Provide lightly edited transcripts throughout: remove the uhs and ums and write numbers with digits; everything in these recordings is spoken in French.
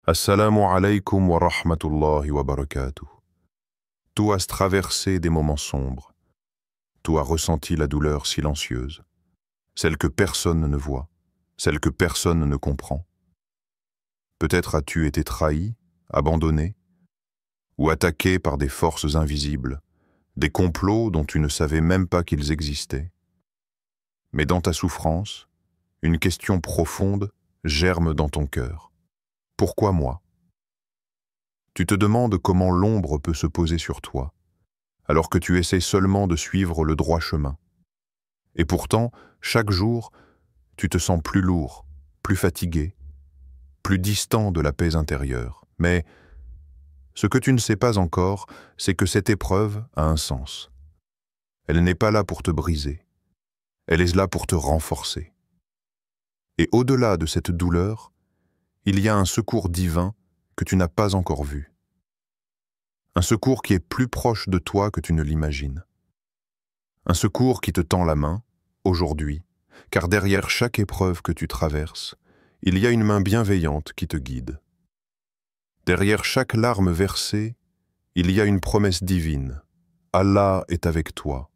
Assalamu alaikum wa rahmatullahi wa barakatuh. Tu as traversé des moments sombres. Tu as ressenti la douleur silencieuse, celle que personne ne voit, celle que personne ne comprend. Peut-être as-tu été trahi, abandonné, ou attaqué par des forces invisibles, des complots dont tu ne savais même pas qu'ils existaient. Mais dans ta souffrance, une question profonde germe dans ton cœur. Pourquoi moi? Tu te demandes comment l'ombre peut se poser sur toi, alors que tu essaies seulement de suivre le droit chemin. Et pourtant, chaque jour, tu te sens plus lourd, plus fatigué, plus distant de la paix intérieure. Mais ce que tu ne sais pas encore, c'est que cette épreuve a un sens. Elle n'est pas là pour te briser, elle est là pour te renforcer. Et au-delà de cette douleur, il y a un secours divin que tu n'as pas encore vu. Un secours qui est plus proche de toi que tu ne l'imagines. Un secours qui te tend la main, aujourd'hui, car derrière chaque épreuve que tu traverses, il y a une main bienveillante qui te guide. Derrière chaque larme versée, il y a une promesse divine. Allah est avec toi.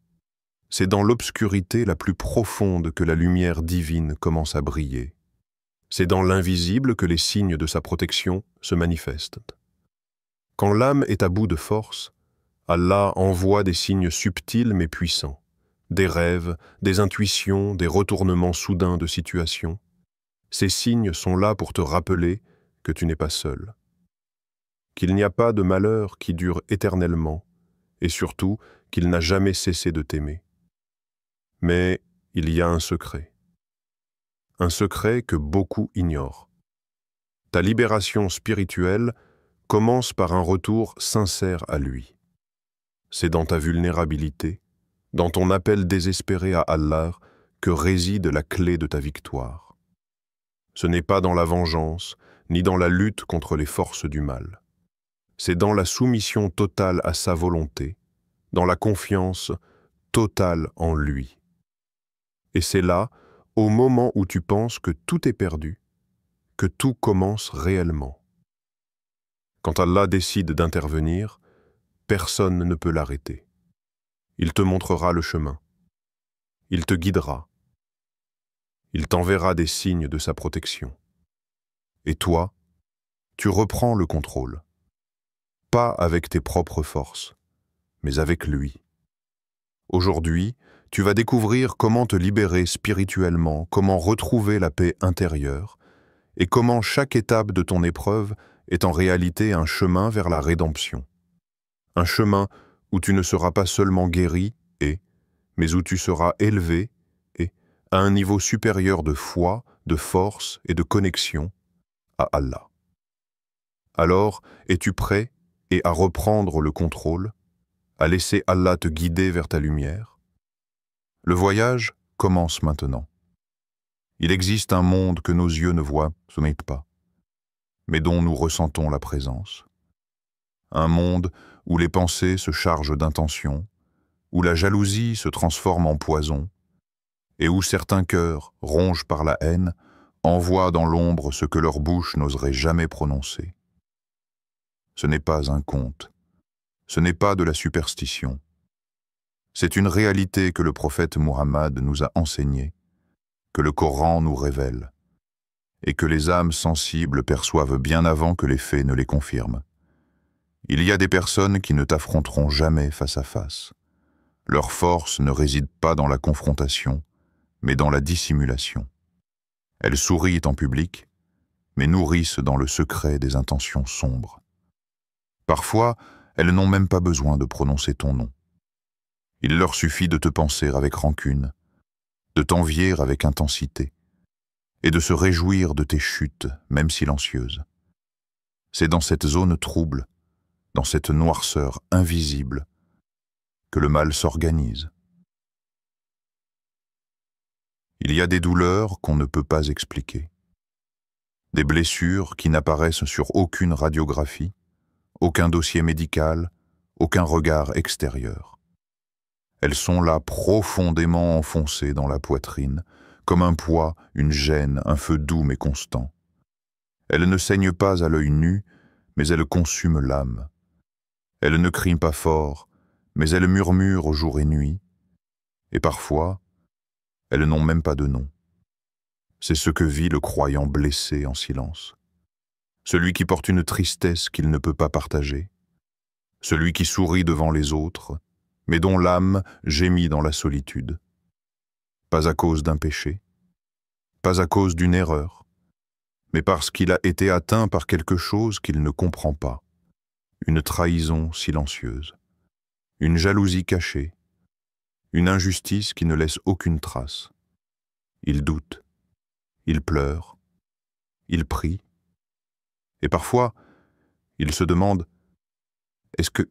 C'est dans l'obscurité la plus profonde que la lumière divine commence à briller. C'est dans l'invisible que les signes de sa protection se manifestent. Quand l'âme est à bout de force, Allah envoie des signes subtils mais puissants, des rêves, des intuitions, des retournements soudains de situation. Ces signes sont là pour te rappeler que tu n'es pas seul, qu'il n'y a pas de malheur qui dure éternellement, et surtout qu'il n'a jamais cessé de t'aimer. Mais il y a un secret que beaucoup ignorent. Ta libération spirituelle commence par un retour sincère à lui. C'est dans ta vulnérabilité, dans ton appel désespéré à Allah, que réside la clé de ta victoire. Ce n'est pas dans la vengeance, ni dans la lutte contre les forces du mal. C'est dans la soumission totale à sa volonté, dans la confiance totale en lui. Et c'est là, au moment où tu penses que tout est perdu, que tout commence réellement. Quand Allah décide d'intervenir, personne ne peut l'arrêter. Il te montrera le chemin. Il te guidera. Il t'enverra des signes de sa protection. Et toi, tu reprends le contrôle. Pas avec tes propres forces, mais avec lui. Aujourd'hui, tu vas découvrir comment te libérer spirituellement, comment retrouver la paix intérieure, et comment chaque étape de ton épreuve est en réalité un chemin vers la rédemption. Un chemin où tu ne seras pas seulement guéri, mais où tu seras élevé, à un niveau supérieur de foi, de force et de connexion à Allah. Alors, es-tu prêt à reprendre le contrôle, à laisser Allah te guider vers ta lumière? Le voyage commence maintenant. Il existe un monde que nos yeux ne voient, ce n'est pas, mais dont nous ressentons la présence. Un monde où les pensées se chargent d'intentions, où la jalousie se transforme en poison, et où certains cœurs, rongés par la haine, envoient dans l'ombre ce que leur bouche n'oserait jamais prononcer. Ce n'est pas un conte, ce n'est pas de la superstition. C'est une réalité que le prophète Muhammad nous a enseignée, que le Coran nous révèle, et que les âmes sensibles perçoivent bien avant que les faits ne les confirment. Il y a des personnes qui ne t'affronteront jamais face à face. Leur force ne réside pas dans la confrontation, mais dans la dissimulation. Elles sourient en public, mais nourrissent dans le secret des intentions sombres. Parfois, elles n'ont même pas besoin de prononcer ton nom. Il leur suffit de te penser avec rancune, de t'envier avec intensité, et de se réjouir de tes chutes, même silencieuses. C'est dans cette zone trouble, dans cette noirceur invisible, que le mal s'organise. Il y a des douleurs qu'on ne peut pas expliquer, des blessures qui n'apparaissent sur aucune radiographie, aucun dossier médical, aucun regard extérieur. Elles sont là profondément enfoncées dans la poitrine, comme un poids, une gêne, un feu doux mais constant. Elle ne saigne pas à l'œil nu, mais elle consume l'âme. Elle ne crie pas fort, mais elle murmure jour et nuit. Et parfois, elles n'ont même pas de nom. C'est ce que vit le croyant blessé en silence. Celui qui porte une tristesse qu'il ne peut pas partager. Celui qui sourit devant les autres, mais dont l'âme gémit dans la solitude. Pas à cause d'un péché, pas à cause d'une erreur, mais parce qu'il a été atteint par quelque chose qu'il ne comprend pas. Une trahison silencieuse, une jalousie cachée, une injustice qui ne laisse aucune trace. Il doute, il pleure, il prie, et parfois, il se demande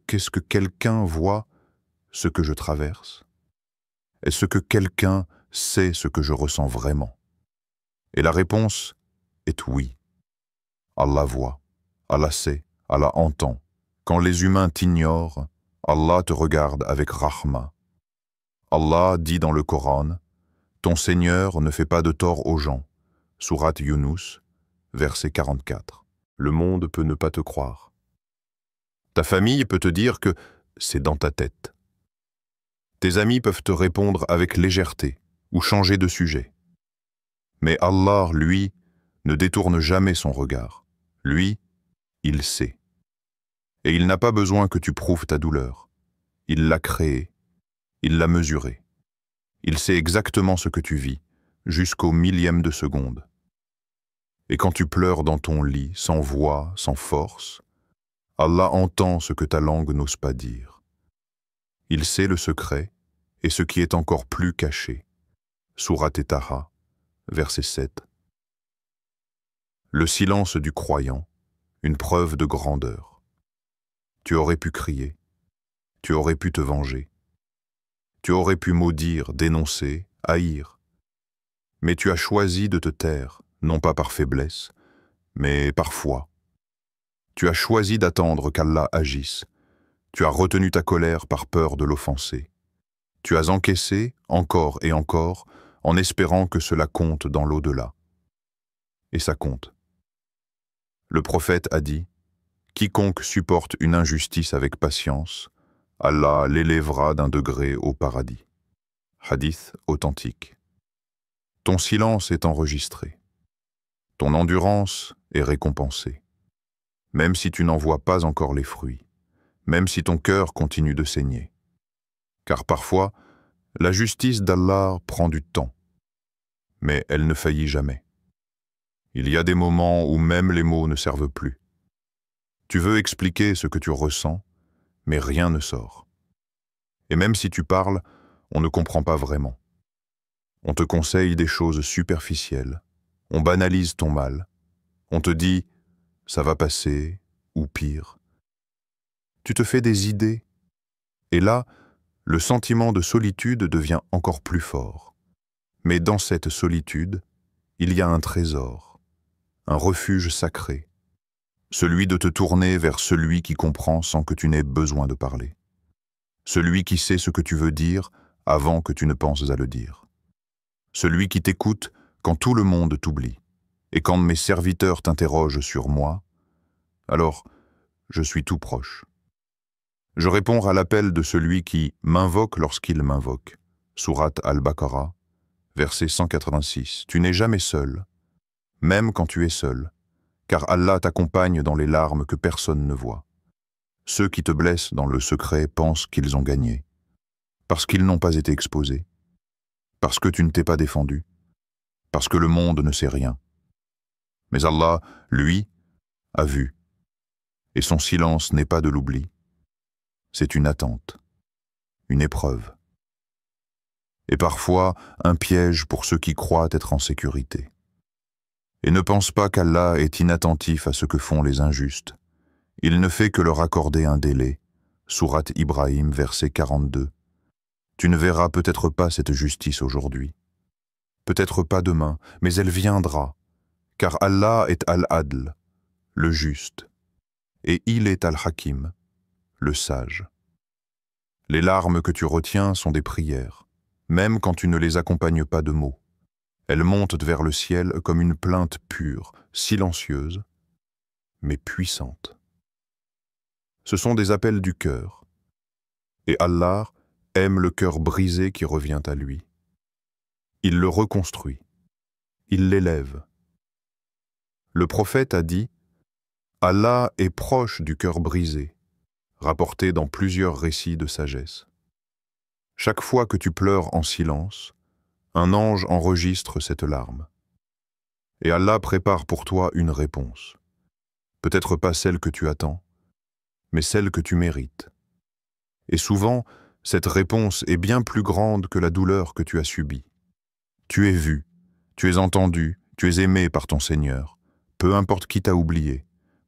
qu'est-ce que quelqu'un voit ce que je traverse? Est-ce que quelqu'un sait ce que je ressens vraiment? Et la réponse est oui. Allah voit, Allah sait, Allah entend. Quand les humains t'ignorent, Allah te regarde avec rahma. Allah dit dans le Coran, « Ton Seigneur ne fait pas de tort aux gens » Sourate Yunus, verset 44. Le monde peut ne pas te croire. Ta famille peut te dire que c'est dans ta tête. Tes amis peuvent te répondre avec légèreté ou changer de sujet. Mais Allah, lui, ne détourne jamais son regard. Lui, il sait. Et il n'a pas besoin que tu prouves ta douleur. Il l'a créée, il l'a mesurée. Il sait exactement ce que tu vis, jusqu'au millième de seconde. Et quand tu pleures dans ton lit, sans voix, sans force, Allah entend ce que ta langue n'ose pas dire. Il sait le secret et ce qui est encore plus caché. Sourate Taha, verset 7. Le silence du croyant, une preuve de grandeur. Tu aurais pu crier, tu aurais pu te venger, tu aurais pu maudire, dénoncer, haïr. Mais tu as choisi de te taire, non pas par faiblesse, mais par foi. Tu as choisi d'attendre qu'Allah agisse. Tu as retenu ta colère par peur de l'offenser. Tu as encaissé, encore et encore, en espérant que cela compte dans l'au-delà. Et ça compte. Le prophète a dit, « Quiconque supporte une injustice avec patience, Allah l'élèvera d'un degré au paradis. » Hadith authentique. Ton silence est enregistré. Ton endurance est récompensée. Même si tu n'en vois pas encore les fruits, même si ton cœur continue de saigner. Car parfois, la justice d'Allah prend du temps, mais elle ne faillit jamais. Il y a des moments où même les mots ne servent plus. Tu veux expliquer ce que tu ressens, mais rien ne sort. Et même si tu parles, on ne comprend pas vraiment. On te conseille des choses superficielles, on banalise ton mal, on te dit « ça va passer » ou pire. Tu te fais des idées, et là, le sentiment de solitude devient encore plus fort. Mais dans cette solitude, il y a un trésor, un refuge sacré, celui de te tourner vers celui qui comprend sans que tu n'aies besoin de parler, celui qui sait ce que tu veux dire avant que tu ne penses à le dire, celui qui t'écoute quand tout le monde t'oublie, et quand mes serviteurs t'interrogent sur moi, alors je suis tout proche. Je réponds à l'appel de celui qui m'invoque lorsqu'il m'invoque. Sourate Al-Baqarah, verset 186. Tu n'es jamais seul, même quand tu es seul, car Allah t'accompagne dans les larmes que personne ne voit. Ceux qui te blessent dans le secret pensent qu'ils ont gagné, parce qu'ils n'ont pas été exposés, parce que tu ne t'es pas défendu, parce que le monde ne sait rien. Mais Allah, lui, a vu, et son silence n'est pas de l'oubli. C'est une attente, une épreuve. Et parfois, un piège pour ceux qui croient être en sécurité. Et ne pense pas qu'Allah est inattentif à ce que font les injustes. Il ne fait que leur accorder un délai. Sourate Ibrahim, verset 42. Tu ne verras peut-être pas cette justice aujourd'hui. Peut-être pas demain, mais elle viendra. Car Allah est Al-Adl, le juste. Et il est Al-Hakim, le sage. Les larmes que tu retiens sont des prières, même quand tu ne les accompagnes pas de mots. Elle monte vers le ciel comme une plainte pure, silencieuse, mais puissante. Ce sont des appels du cœur. Et Allah aime le cœur brisé qui revient à lui. Il le reconstruit. Il l'élève. Le prophète a dit « Allah est proche du cœur brisé », rapporté dans plusieurs récits de sagesse. Chaque fois que tu pleures en silence, un ange enregistre cette larme. Et Allah prépare pour toi une réponse. Peut-être pas celle que tu attends, mais celle que tu mérites. Et souvent, cette réponse est bien plus grande que la douleur que tu as subie. Tu es vu, tu es entendu, tu es aimé par ton Seigneur. Peu importe qui t'a oublié,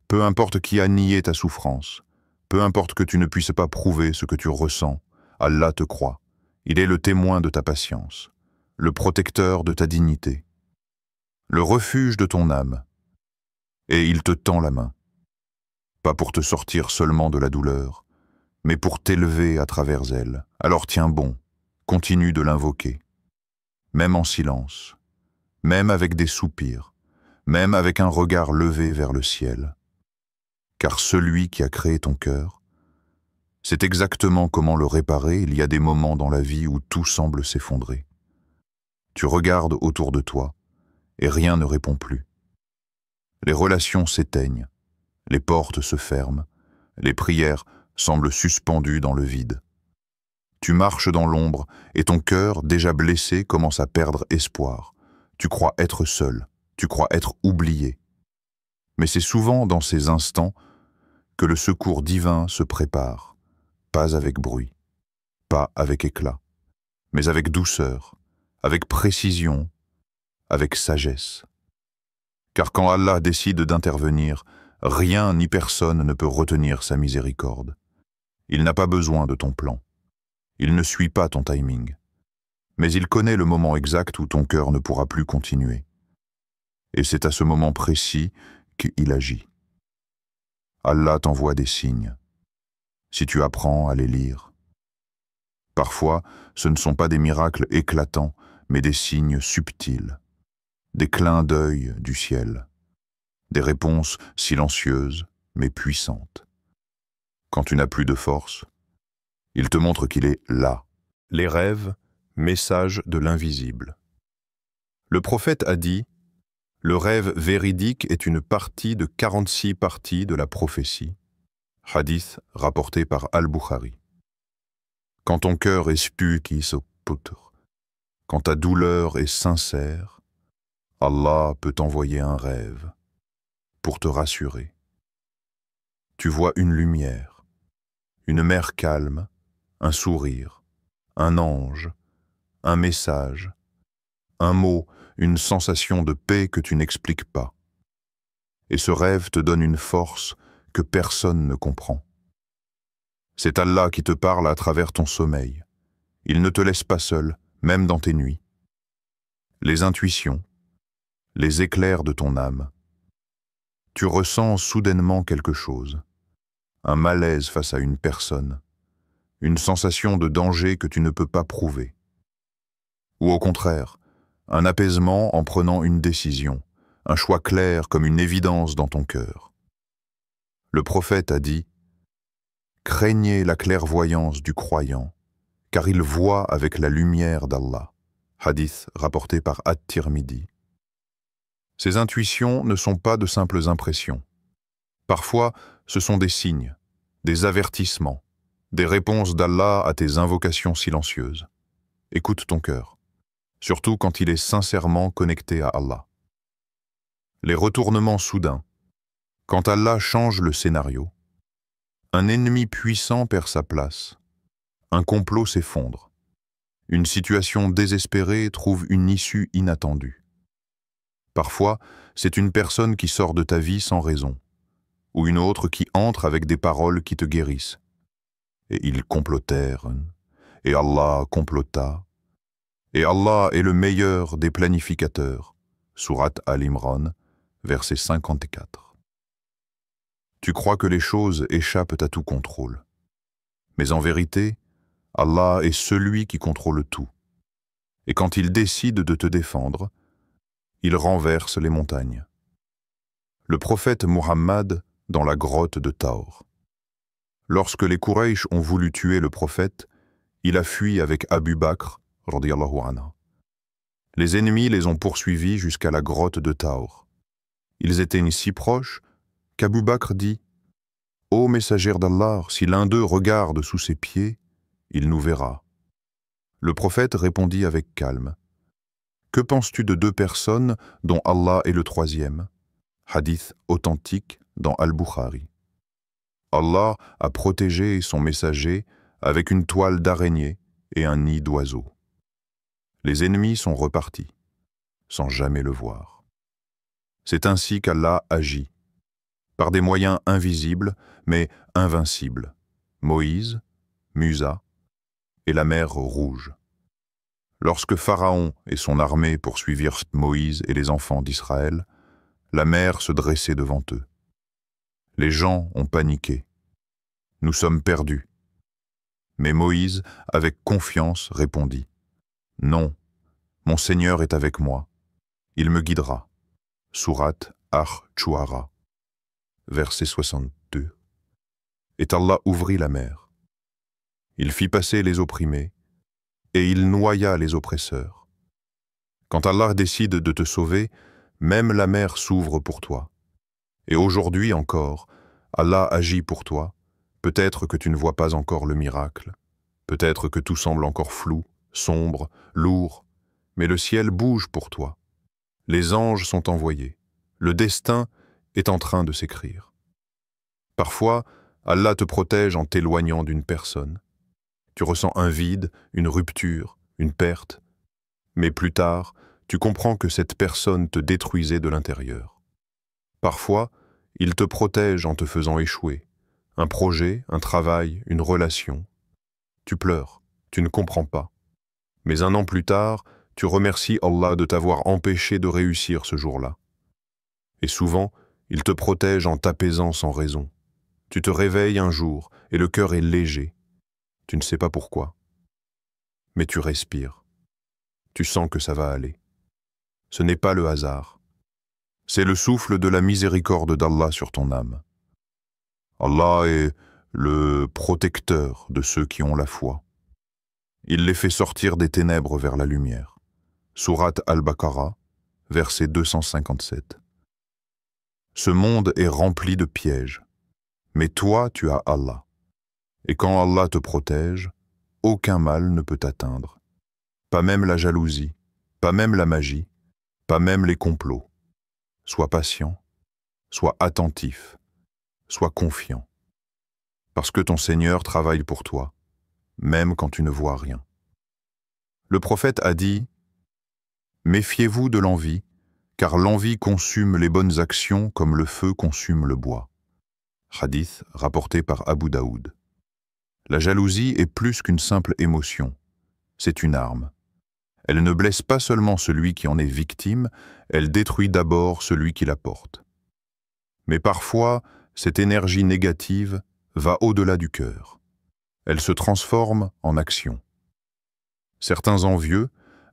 peu importe qui a nié ta souffrance, peu importe que tu ne puisses pas prouver ce que tu ressens, Allah te croit. Il est le témoin de ta patience, le protecteur de ta dignité, le refuge de ton âme. Et il te tend la main, pas pour te sortir seulement de la douleur, mais pour t'élever à travers elle. Alors tiens bon, continue de l'invoquer, même en silence, même avec des soupirs, même avec un regard levé vers le ciel. Car celui qui a créé ton cœur, c'est exactement comment le réparer. Il y a des moments dans la vie où tout semble s'effondrer. Tu regardes autour de toi et rien ne répond plus. Les relations s'éteignent, les portes se ferment, les prières semblent suspendues dans le vide. Tu marches dans l'ombre et ton cœur, déjà blessé, commence à perdre espoir. Tu crois être seul, tu crois être oublié. Mais c'est souvent dans ces instants que le secours divin se prépare, pas avec bruit, pas avec éclat, mais avec douceur, avec précision, avec sagesse. Car quand Allah décide d'intervenir, rien ni personne ne peut retenir sa miséricorde. Il n'a pas besoin de ton plan. Il ne suit pas ton timing. Mais il connaît le moment exact où ton cœur ne pourra plus continuer. Et c'est à ce moment précis qu'il agit. Allah t'envoie des signes, si tu apprends à les lire. Parfois, ce ne sont pas des miracles éclatants, mais des signes subtils, des clins d'œil du ciel, des réponses silencieuses mais puissantes. Quand tu n'as plus de force, il te montre qu'il est là. Les rêves, message de l'invisible. Le prophète a dit « Le rêve véridique est une partie de 46 parties de la prophétie ». Hadith rapporté par Al-Bukhari. Quand ton cœur est spuki soputur, quand ta douleur est sincère, Allah peut t'envoyer un rêve pour te rassurer. Tu vois une lumière, une mer calme, un sourire, un ange, un message, un mot, une sensation de paix que tu n'expliques pas. Et ce rêve te donne une force que personne ne comprend. C'est Allah qui te parle à travers ton sommeil. Il ne te laisse pas seul, même dans tes nuits. Les intuitions, les éclairs de ton âme. Tu ressens soudainement quelque chose, un malaise face à une personne, une sensation de danger que tu ne peux pas prouver. Ou au contraire, un apaisement en prenant une décision, un choix clair comme une évidence dans ton cœur. Le prophète a dit « Craignez la clairvoyance du croyant, car il voit avec la lumière d'Allah ». Hadith rapporté par At-Tirmidhi. Ces intuitions ne sont pas de simples impressions. Parfois, ce sont des signes, des avertissements, des réponses d'Allah à tes invocations silencieuses. Écoute ton cœur, surtout quand il est sincèrement connecté à Allah. Les retournements soudains. Quand Allah change le scénario, un ennemi puissant perd sa place, un complot s'effondre, une situation désespérée trouve une issue inattendue. Parfois, c'est une personne qui sort de ta vie sans raison, ou une autre qui entre avec des paroles qui te guérissent. Et ils complotèrent, et Allah complota, et Allah est le meilleur des planificateurs. Sourate Al-Imran, verset 54. Tu crois que les choses échappent à tout contrôle. Mais en vérité, Allah est celui qui contrôle tout. Et quand il décide de te défendre, Il renverse les montagnes. Le prophète Muhammad dans la grotte de Taur. Lorsque les Quraysh ont voulu tuer le prophète, il a fui avec Abu Bakr, radiyallahu anhu. Les ennemis les ont poursuivis jusqu'à la grotte de Taur. Ils étaient si proches qu'Abu Bakr dit « Ô messagère d'Allah, si l'un d'eux regarde sous ses pieds, il nous verra. » Le prophète répondit avec calme « Que penses-tu de deux personnes dont Allah est le troisième ?» Hadith authentique dans Al-Bukhari. Allah a protégé son messager avec une toile d'araignée et un nid d'oiseaux. Les ennemis sont repartis, sans jamais le voir. C'est ainsi qu'Allah agit, par des moyens invisibles, mais invincibles. Moïse, Musa et la mer Rouge. Lorsque Pharaon et son armée poursuivirent Moïse et les enfants d'Israël, la mer se dressait devant eux. Les gens ont paniqué. Nous sommes perdus. Mais Moïse, avec confiance, répondit « Non, mon Seigneur est avec moi. Il me guidera. » Sourate Ar-Shu'ara, verset 62. Et Allah ouvrit la mer. Il fit passer les opprimés, et il noya les oppresseurs. Quand Allah décide de te sauver, même la mer s'ouvre pour toi. Et aujourd'hui encore, Allah agit pour toi. Peut-être que tu ne vois pas encore le miracle. Peut-être que tout semble encore flou, sombre, lourd. Mais le ciel bouge pour toi. Les anges sont envoyés. Le destin est en train de s'écrire. Parfois, Allah te protège en t'éloignant d'une personne. Tu ressens un vide, une rupture, une perte. Mais plus tard, tu comprends que cette personne te détruisait de l'intérieur. Parfois, il te protège en te faisant échouer. Un projet, un travail, une relation. Tu pleures, tu ne comprends pas. Mais un an plus tard, tu remercies Allah de t'avoir empêché de réussir ce jour-là. Et souvent, il te protège en t'apaisant sans raison. Tu te réveilles un jour et le cœur est léger. Tu ne sais pas pourquoi. Mais tu respires. Tu sens que ça va aller. Ce n'est pas le hasard. C'est le souffle de la miséricorde d'Allah sur ton âme. Allah est le protecteur de ceux qui ont la foi. Il les fait sortir des ténèbres vers la lumière. Sourate Al-Baqarah, verset 257. Ce monde est rempli de pièges, mais toi tu as Allah. Et quand Allah te protège, aucun mal ne peut t'atteindre. Pas même la jalousie, pas même la magie, pas même les complots. Sois patient, sois attentif, sois confiant. Parce que ton Seigneur travaille pour toi, même quand tu ne vois rien. Le prophète a dit « Méfiez-vous de l'envie, car l'envie consume les bonnes actions comme le feu consume le bois. » Hadith rapporté par Abu Daoud. La jalousie est plus qu'une simple émotion, c'est une arme. Elle ne blesse pas seulement celui qui en est victime, elle détruit d'abord celui qui la porte. Mais parfois, cette énergie négative va au-delà du cœur. Elle se transforme en action. Certains envieux,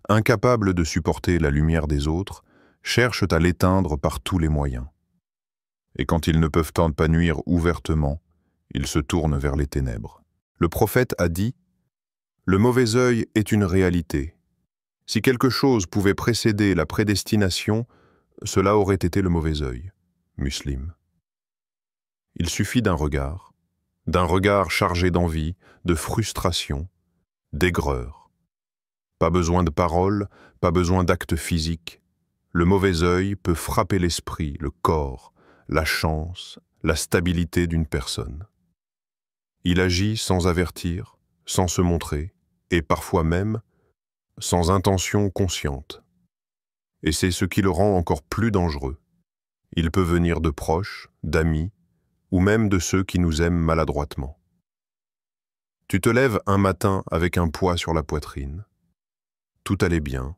incapables de supporter la lumière des autres, cherchent à l'éteindre par tous les moyens. Et quand ils ne peuvent pas nuire ouvertement, ils se tournent vers les ténèbres. Le prophète a dit « Le mauvais œil est une réalité. Si quelque chose pouvait précéder la prédestination, cela aurait été le mauvais œil. » Muslim. Il suffit d'un regard chargé d'envie, de frustration, d'aigreur. Pas besoin de paroles, pas besoin d'actes physiques. Le mauvais œil peut frapper l'esprit, le corps, la chance, la stabilité d'une personne. Il agit sans avertir, sans se montrer, et parfois même sans intention consciente. Et c'est ce qui le rend encore plus dangereux. Il peut venir de proches, d'amis, ou même de ceux qui nous aiment maladroitement. Tu te lèves un matin avec un poids sur la poitrine. Tout allait bien,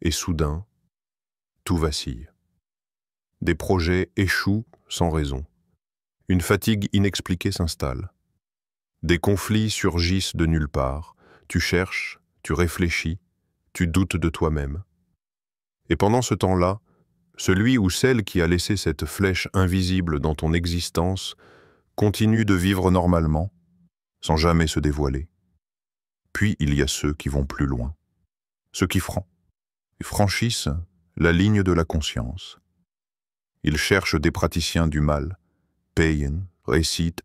et soudain, tout vacille. Des projets échouent sans raison. Une fatigue inexpliquée s'installe. Des conflits surgissent de nulle part. Tu cherches, tu réfléchis, tu doutes de toi-même. Et pendant ce temps-là, celui ou celle qui a laissé cette flèche invisible dans ton existence continue de vivre normalement, sans jamais se dévoiler. Puis il y a ceux qui vont plus loin, ceux qui franchissent la ligne de la conscience. Ils cherchent des praticiens du mal, payen, récitent,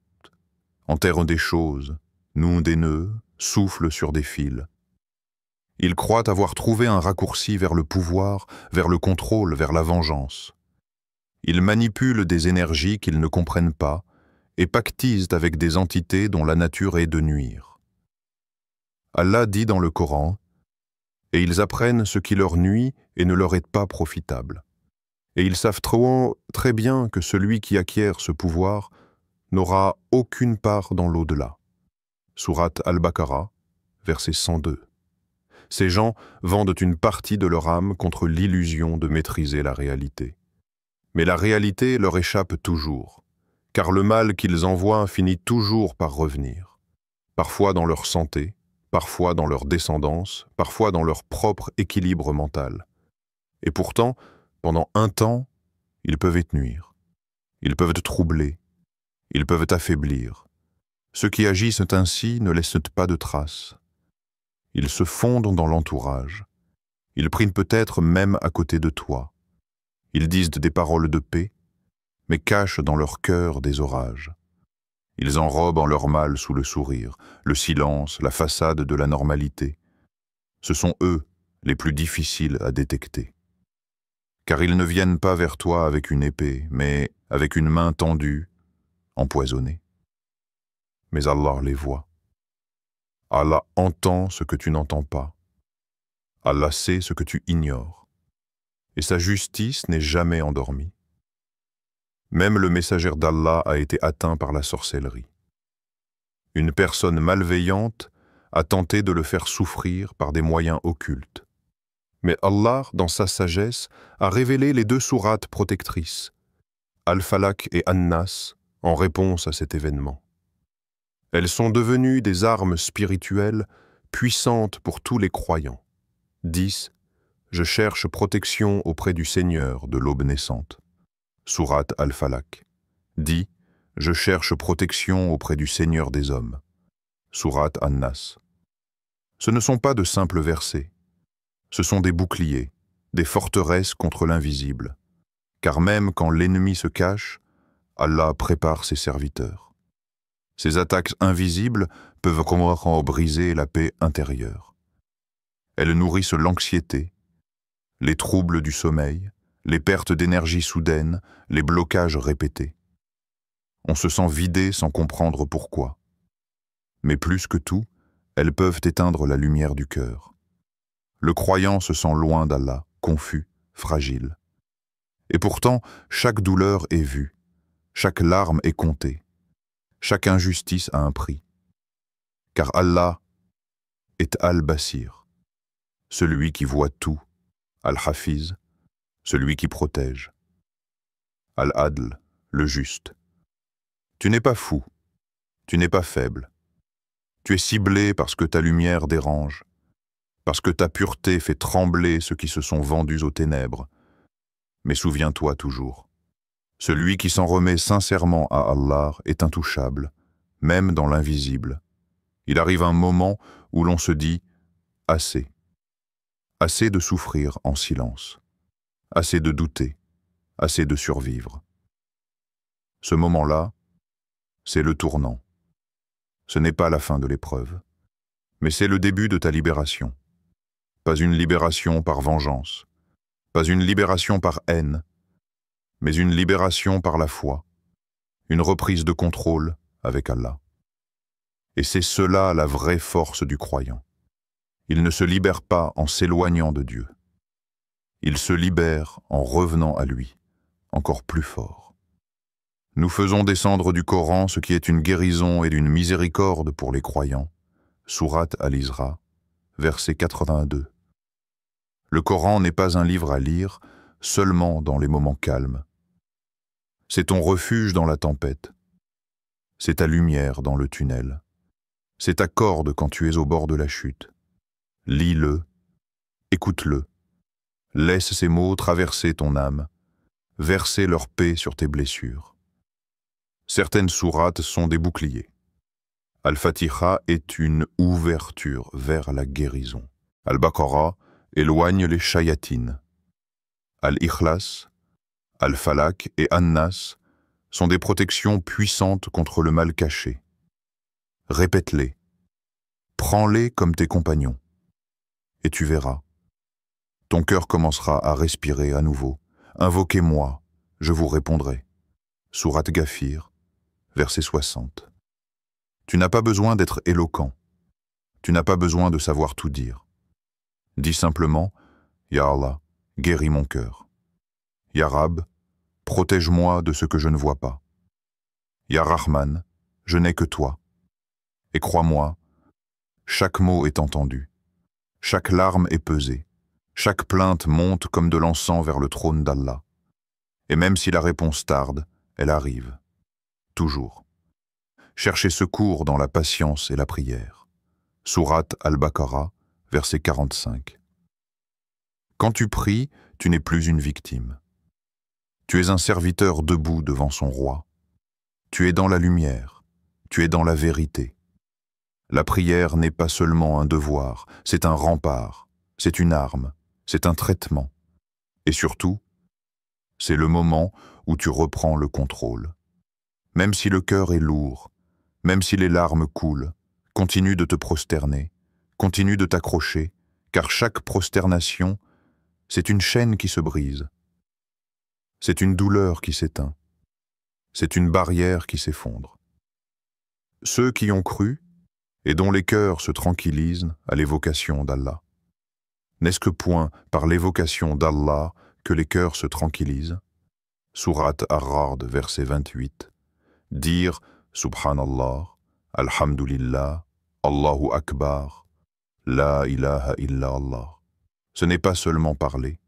enterrent des choses, nouent des nœuds, soufflent sur des fils. Ils croient avoir trouvé un raccourci vers le pouvoir, vers le contrôle, vers la vengeance. Ils manipulent des énergies qu'ils ne comprennent pas et pactisent avec des entités dont la nature est de nuire. Allah dit dans le Coran, « Et ils apprennent ce qui leur nuit et ne leur est pas profitable. Et ils savent très bien que celui qui acquiert ce pouvoir n'aura aucune part dans l'au-delà. » Sourate Al-Baqarah, verset 102. Ces gens vendent une partie de leur âme contre l'illusion de maîtriser la réalité. Mais la réalité leur échappe toujours, car le mal qu'ils envoient finit toujours par revenir, parfois dans leur santé, parfois dans leur descendance, parfois dans leur propre équilibre mental. Et pourtant, pendant un temps, ils peuvent te nuire, ils peuvent te troubler, ils peuvent t'affaiblir. Ceux qui agissent ainsi ne laissent pas de traces. Ils se fondent dans l'entourage. Ils prient peut-être même à côté de toi. Ils disent des paroles de paix, mais cachent dans leur cœur des orages. Ils enrobent en leur mal sous le sourire, le silence, la façade de la normalité. Ce sont eux les plus difficiles à détecter. Car ils ne viennent pas vers toi avec une épée, mais avec une main tendue, empoisonnée. Mais Allah les voit. Allah entend ce que tu n'entends pas. Allah sait ce que tu ignores. Et sa justice n'est jamais endormie. Même le messager d'Allah a été atteint par la sorcellerie. Une personne malveillante a tenté de le faire souffrir par des moyens occultes. Mais Allah, dans sa sagesse, a révélé les 2 sourates protectrices, Al-Falaq et An-Nas, en réponse à cet événement. Elles sont devenues des armes spirituelles puissantes pour tous les croyants. 10. Je cherche protection auprès du Seigneur de l'aube naissante. Sourate Al-Falaq. 10. Je cherche protection auprès du Seigneur des hommes. Sourate An-Nas. Ce ne sont pas de simples versets. Ce sont des boucliers, des forteresses contre l'invisible. Car même quand l'ennemi se cache, Allah prépare ses serviteurs. Ces attaques invisibles peuvent en briser la paix intérieure. Elles nourrissent l'anxiété, les troubles du sommeil, les pertes d'énergie soudaines, les blocages répétés. On se sent vidé sans comprendre pourquoi. Mais plus que tout, elles peuvent éteindre la lumière du cœur. Le croyant se sent loin d'Allah, confus, fragile. Et pourtant, chaque douleur est vue, chaque larme est comptée, chaque injustice a un prix. Car Allah est Al-Basir, celui qui voit tout, Al-Hafiz, celui qui protège, Al-Adl, le juste. Tu n'es pas fou, tu n'es pas faible. Tu es ciblé parce que ta lumière dérange, parce que ta pureté fait trembler ceux qui se sont vendus aux ténèbres. Mais souviens-toi toujours, celui qui s'en remet sincèrement à Allah est intouchable, même dans l'invisible. Il arrive un moment où l'on se dit « assez ». Assez de souffrir en silence, assez de douter, assez de survivre. Ce moment-là, c'est le tournant. Ce n'est pas la fin de l'épreuve, mais c'est le début de ta libération. Pas une libération par vengeance, pas une libération par haine, mais une libération par la foi, une reprise de contrôle avec Allah. Et c'est cela la vraie force du croyant. Il ne se libère pas en s'éloignant de Dieu. Il se libère en revenant à lui, encore plus fort. Nous faisons descendre du Coran ce qui est une guérison et une miséricorde pour les croyants. Sourate Al-Isra, verset 82. Le Coran n'est pas un livre à lire seulement dans les moments calmes. C'est ton refuge dans la tempête. C'est ta lumière dans le tunnel. C'est ta corde quand tu es au bord de la chute. Lis-le, écoute-le, Laisse ces mots traverser ton âme, verser leur paix sur tes blessures. Certaines sourates sont des boucliers. Al-Fatiha est une ouverture vers la guérison. Al-Baqarah éloigne les shayatines. Al-Ikhlas, Al-Falak et An-Nas sont des protections puissantes contre le mal caché. Répète-les. Prends-les comme tes compagnons. Et tu verras. Ton cœur commencera à respirer à nouveau. Invoquez-moi, je vous répondrai. Sourate Ghafir, verset 60. Tu n'as pas besoin d'être éloquent. Tu n'as pas besoin de savoir tout dire. Dis simplement, Ya Allah, guéris mon cœur. Ya Rab, protège-moi de ce que je ne vois pas. Ya Rahman, je n'ai que toi. Et crois-moi, chaque mot est entendu. Chaque larme est pesée. Chaque plainte monte comme de l'encens vers le trône d'Allah. Et même si la réponse tarde, elle arrive. Toujours. Cherchez secours dans la patience et la prière. Sourate Al-Baqarah, verset 45. Quand tu pries, tu n'es plus une victime. Tu es un serviteur debout devant son roi. Tu es dans la lumière. Tu es dans la vérité. La prière n'est pas seulement un devoir, c'est un rempart, c'est une arme, c'est un traitement. Et surtout, c'est le moment où tu reprends le contrôle. Même si le cœur est lourd, même si les larmes coulent, continue de te prosterner, continue de t'accrocher, car chaque prosternation, c'est une chaîne qui se brise. C'est une douleur qui s'éteint. C'est une barrière qui s'effondre. Ceux qui ont cru, et dont les cœurs se tranquillisent à l'évocation d'Allah. N'est-ce que point par l'évocation d'Allah que les cœurs se tranquillisent? Sourate Ar-Ra'd, verset 28. Dire Subhanallah, Alhamdulillah, Allahu Akbar, La ilaha illa Allah. Ce n'est pas seulement parler,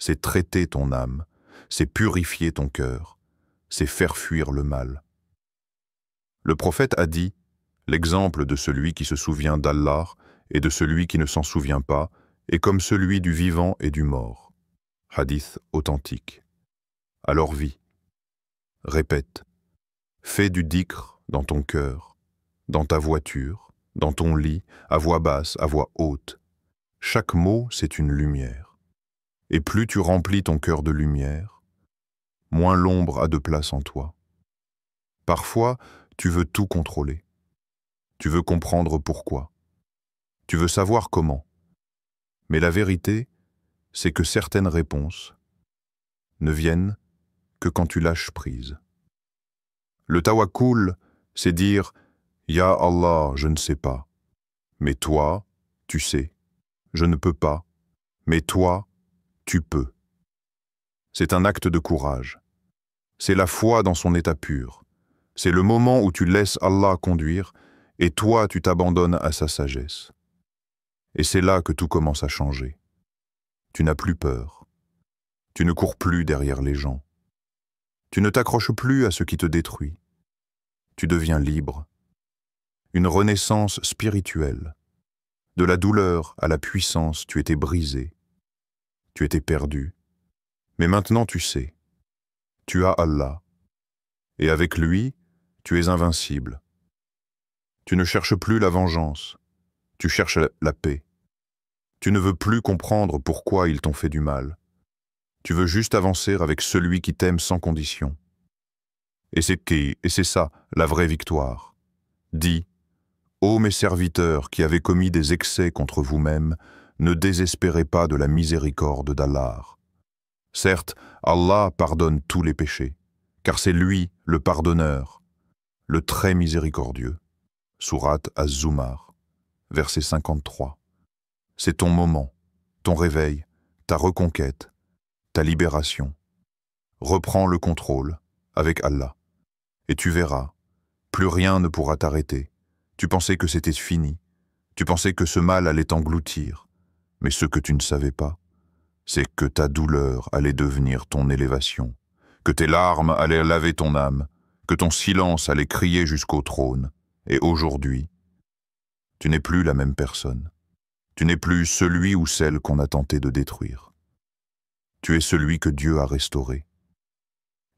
c'est traiter ton âme, c'est purifier ton cœur, c'est faire fuir le mal. Le prophète a dit: l'exemple de celui qui se souvient d'Allah et de celui qui ne s'en souvient pas est comme celui du vivant et du mort. Hadith authentique. Alors vis. Répète. Fais du dhikr dans ton cœur, dans ta voiture, dans ton lit, à voix basse, à voix haute. Chaque mot, c'est une lumière. Et plus tu remplis ton cœur de lumière, moins l'ombre a de place en toi. Parfois, tu veux tout contrôler. Tu veux comprendre pourquoi. Tu veux savoir comment. Mais la vérité, c'est que certaines réponses ne viennent que quand tu lâches prise. Le tawakkul, c'est dire « Ya Allah, je ne sais pas. Mais toi, tu sais. Je ne peux pas. Mais toi, tu peux. » C'est un acte de courage. C'est la foi dans son état pur. C'est le moment où tu laisses Allah conduire et toi, tu t'abandonnes à sa sagesse. Et c'est là que tout commence à changer. Tu n'as plus peur. Tu ne cours plus derrière les gens. Tu ne t'accroches plus à ce qui te détruit. Tu deviens libre. Une renaissance spirituelle. De la douleur à la puissance, tu étais brisé. Tu étais perdu. Mais maintenant tu sais. Tu as Allah. Et avec lui, tu es invincible. Tu ne cherches plus la vengeance. Tu cherches la paix. Tu ne veux plus comprendre pourquoi ils t'ont fait du mal. Tu veux juste avancer avec celui qui t'aime sans condition. Et c'est ça, la vraie victoire. Dis, ô mes serviteurs qui avez commis des excès contre vous-mêmes, ne désespérez pas de la miséricorde d'Allah. Certes, Allah pardonne tous les péchés, car c'est lui le pardonneur, le très miséricordieux. Sourate Az-Zumar, verset 53. C'est ton moment, ton réveil, ta reconquête, ta libération. Reprends le contrôle avec Allah. Et tu verras, plus rien ne pourra t'arrêter. Tu pensais que c'était fini. Tu pensais que ce mal allait t'engloutir. Mais ce que tu ne savais pas, c'est que ta douleur allait devenir ton élévation, que tes larmes allaient laver ton âme, que ton silence allait crier jusqu'au trône. Et aujourd'hui, tu n'es plus la même personne. Tu n'es plus celui ou celle qu'on a tenté de détruire. Tu es celui que Dieu a restauré.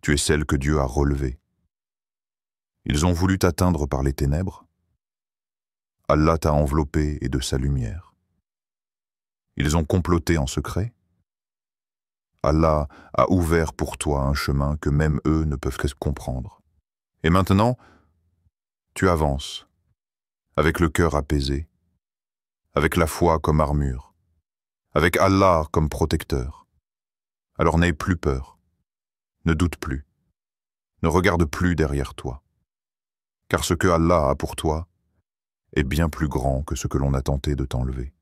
Tu es celle que Dieu a relevée. Ils ont voulu t'atteindre par les ténèbres. Allah t'a enveloppé et de sa lumière. Ils ont comploté en secret. Allah a ouvert pour toi un chemin que même eux ne peuvent que comprendre. Et maintenant, tu avances, avec le cœur apaisé, avec la foi comme armure, avec Allah comme protecteur. Alors n'aie plus peur, ne doute plus, ne regarde plus derrière toi, car ce que Allah a pour toi est bien plus grand que ce que l'on a tenté de t'enlever.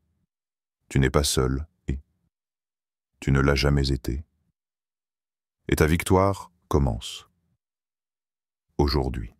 Tu n'es pas seul et tu ne l'as jamais été. Et ta victoire commence aujourd'hui.